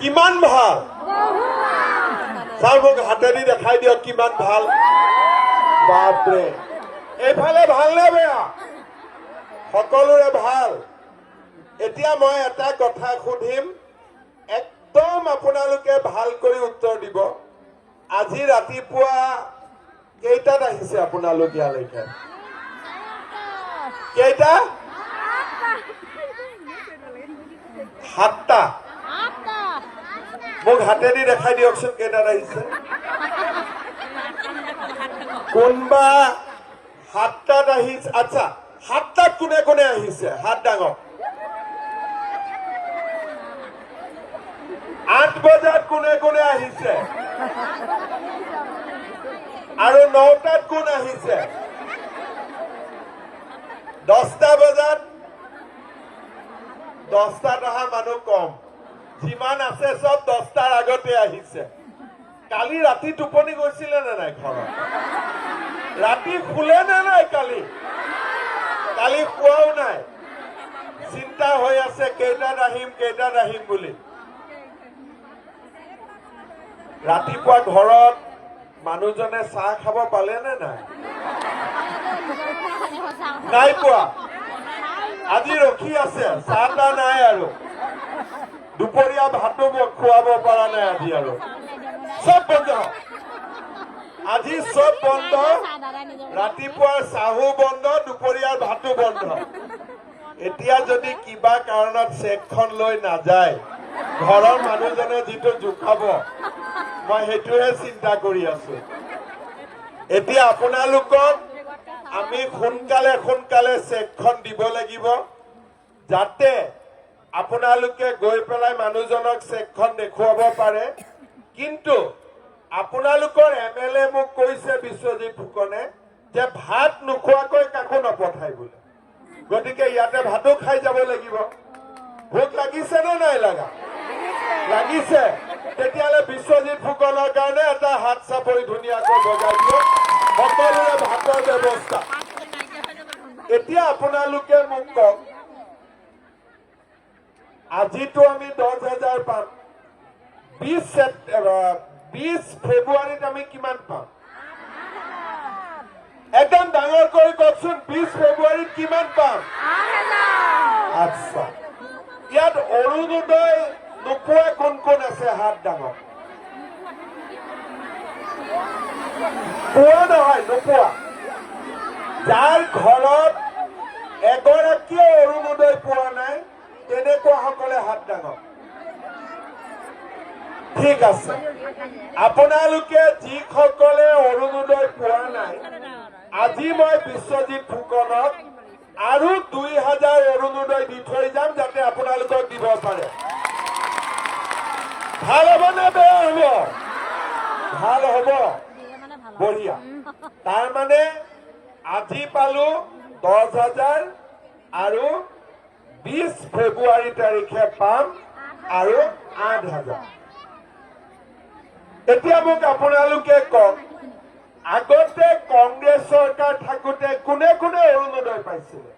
কিমান ভাল চাও মোক হাতেদি দেখাই দিয়ক কিমান ভাল বাপৰে এইফালে ভাল নে বেয়া সকলোৰে ভাল এতিয়া মই এটা কথা সুধিম একদম আপোনালোকে ভাল কৰি উত্তৰ দিব আজি ৰাতিপুৱা কেইটাত আহিছে আপোনালোক ইয়ালৈকে কেইটা 7টা মোক হাতেদি দেখাই দিয়কচোন কেইটাত আহিছে কোনবা 7টাত আহিছে আচ্ছা 7টাত কোনে কোনে আহিছে হাত ডাঙৰ 8 বজাত কোনে কোনে আহিছে আৰু 9টাত কোন আহিছে 10টা বজাত 10টাত অহা মানুহ কম যিমান আছে সব 10টাৰ আগতে আহিছে কালি ৰাতি টোপনি গৈছিলে নে নাই ঘৰত ৰাতি শুলে নে নাই কালি কালি শুৱাও নাই চিন্তা হৈ আছে কেইটাত আহিম বুলি ৰাতিপুৱা ঘৰত মানুহজনে চাহ খাব পালে নে নাই নাই পোৱা আজি ৰখি আছে চাহ তা নাই আৰু দুপৰীয়া ভাতো খুৱাব পৰা নাই আজি আৰু সব বন্ধ আজি সব বন্ধ ৰাতিপুৱাৰ চাহো বন্ধ দুপৰীয়াৰ ভাতো বন্ধ এতিয়া যদি কিবা কাৰণত চেকখন লৈ নাযায় ঘৰৰ মানুহজনে যিটো জোখাব মই সেইটোহে চিন্তা কৰি আছো এতিয়া আপোনালোকক আমি সোনকালে চেকখন দিব লাগিব যাতে আপোনালোকে গৈ পেলাই মানুহজনক চেকখন দেখুৱাব পাৰে কিন্তু আপোনালোকৰ এমএলএ মোক কৈছে বিশ্বজিৎ ফুকনে যে ভাত নোখোৱাকৈ কাকো নপঠাই বোলে গতিকে ইয়াতে ভাতো খাই যাব লাগিব ভোক লাগিছে নে নাই লাগা লাগিছে তেতিয়ালে বিশ্বজিৎ ফুকনৰ কাৰণে এটা হাত চাপৰি ধুনীয়াকৈ বজাই দিয়ক সকলোৰে ভাতৰ ব্যৱস্থা এতিয়া আপোনালোকে মোক কওক আজিতো আমি 10,000 পাম 20 ফেব্ৰুৱাৰীত আমি কিমান পাম একদম ডাঙৰ কৰি কওকচোন 20 ফেব্ৰুৱাৰীত কিমান পাম আচ্ছা ইয়াত অৰুণোদয় নোপোৱা কোন কোন আছে হাত ডাঙৰ পোৱা নহয় নোপোৱা যাৰ ঘৰত এগৰাকীয়ে অৰুণোদয় পোৱা নাই তেনেকুৱা সকলে হাত ডাঙৰ ঠিক আছে আপোনালোকে যিসকলে অৰুণোদয় পোৱা নাই আজি মই বিশ্বজিৎ ফুকনক আৰু 2000 অৰুণোদয় দি থৈ যাম যাতে আপোনালোকক দিব পাৰে ভাল হ'ব নে বেয়া হ'ব ভাল হ'ব বঢ়িয়া তাৰ মানে আজি পালো 10,000 আৰু 20 ফেব্ৰুৱাৰী তাৰিখে পাম আৰু 8,000 এতিয়া মোক আপোনালোকে কওক আগতে কংগ্ৰেছ চৰকাৰ থাকোতে কোনে কোনে অৰুণোদয় পাইছিলে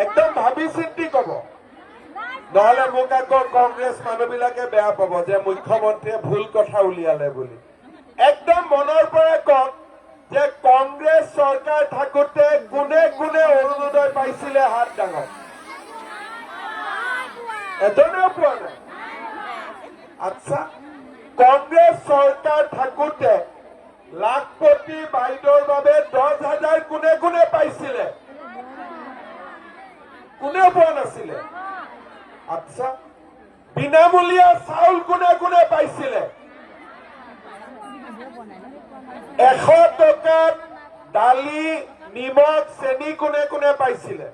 একদম ভাবি চিন্তি কব নহলে মোক আকৌ কংগ্ৰেছ মানুহবিলাকে বেয়া পাব যে মুখ্যমন্ত্ৰীয়ে ভুল কথা উলিয়ালে বুলি একদম মনৰ পৰা কওক যে কংগ্ৰেছ চৰকাৰ থাকোতে কোনে কোনে অৰুণোদয় পাইছিলে হাত ডাঙৰ এজনেও পোৱা নাই আচ্ছা কংগ্ৰেছ চৰকাৰ থাকোতে লাখপতি বাইদেউৰ বাবে 10,000 কোনে কোনে পাইছিলে কোনে পোৱা নাছিলে আচ্ছা বিনামূলীয়া চাউল কোনে কোনে পাইছিলে 100 টকাত দালি নিমখ চেনি কোনে কোনে পাইছিলে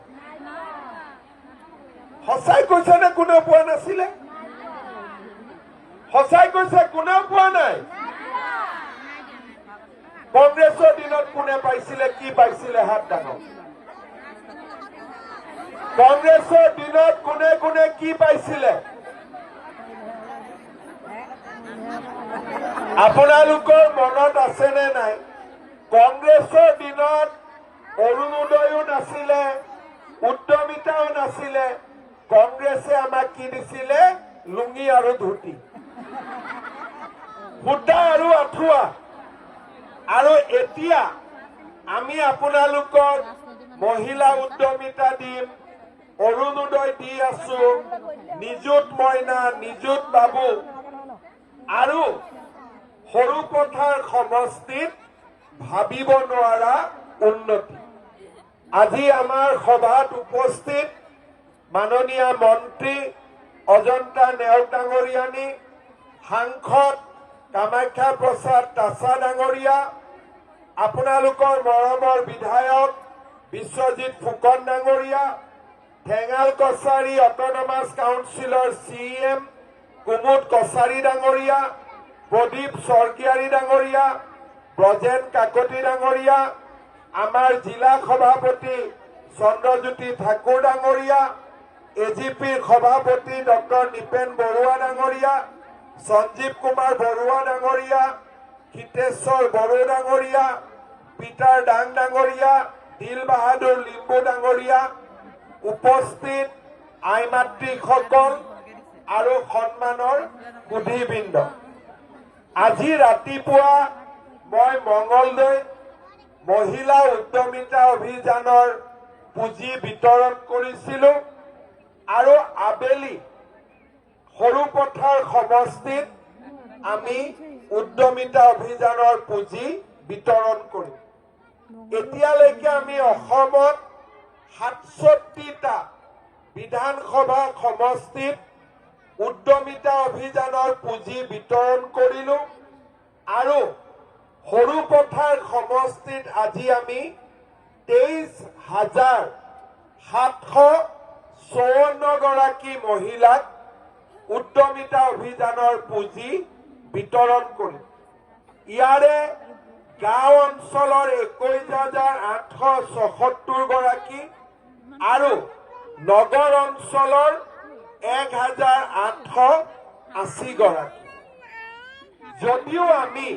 সঁচাই কৈছে নে কোনে পোৱা নাছিলে সঁচাই কৈছে কোনে পোৱা নাই কংগ্ৰেছৰ দিনত কোনে পাইছিলে কি পাইছিলে হাত ডাঙৰ কংগ্ৰেছৰ দিনত কোনে কোনে কি পাইছিলে আপোনালোকৰ মনত আছে নে নাই কংগ্ৰেছৰ দিনত অৰুণোদয়ো নাছিলে উদ্যমিতাও নাছিলে কংগ্ৰেছে আমাক কি দিছিলে লুঙি আৰু ধুতি সূতা আৰু আঁঠুৱা আৰু এতিয়া আমি আপোনালোকক মহিলা উদ্যমিতা দিম অৰুণোদয় দি আছো নিযুত মইনা নিযুত বাবু আৰু সৰুপথাৰ সমষ্টিত ভাবিব নোৱাৰা উন্নতি আজি আমাৰ সভাত উপস্থিত মাননীয় মন্ত্ৰী অজন্তা নেওগ ডাঙৰীয়ানী সাংসদ কামাখ্যা প্ৰসাদ তাছা ডাঙৰীয়া আপোনালোকৰ মৰমৰ বিধায়ক বিশ্বজিৎ ফুকন ডাঙৰীয়া ঠেঙাল কছাৰী অট'নমাছ কাউন্সিলৰ CM কুমুদ কছাৰী ডাঙৰীয়া প্ৰদীপ স্বৰ্গীয়াৰী ডাঙৰীয়া ব্ৰজেন কাকতি ডাঙৰীয়া আমাৰ জিলা সভাপতি চন্দ্ৰজ্যোতি ঠাকুৰ ডাঙৰীয়া AGPৰ সভাপতি ডক্টৰ নিপেন বৰুৱা ডাঙৰীয়া সঞ্জীৱ কুমাৰ বৰুৱা ডাঙৰীয়া হিতেশ্বৰ বড়ো ডাঙৰীয়া পিটাৰ ডাং ডাঙৰীয়া দিল বাহাদুৰ লিম্বু ডাঙৰীয়া উপস্থিত আই মাতৃসকল আৰু সন্মানৰ সুধীবৃন্দ আজি ৰাতিপুৱা মই মঙলদৈ মহিলা উদ্যমিতা অভিযানৰ পুঁজি বিতৰণ কৰিছিলোঁ আৰু আবেলি সৰুপথাৰ সমষ্টিত আমি উদ্যমিতা অভিযানৰ পুঁজি বিতৰণ কৰিম এতিয়ালৈকে আমি অসমত ৬৭টা বিধানসভা সমষ্টিত উদ্যমিতা অভিযানৰ পুঁজি বিতৰণ কৰিলো আৰু সৰুপথাৰ সমষ্টিত আজি আমি ২৩,৭৫৪ গৰাকী মহিলাক উদ্যমিতা অভিযানৰ পুঁজি বিতৰণ কৰিম ইয়াৰে গাঁও অঞ্চলৰ ২১,৮৭৪ গৰাকী আৰু নগৰ অঞ্চলৰ ১,৮৮০ গৰাকী যদিও আমি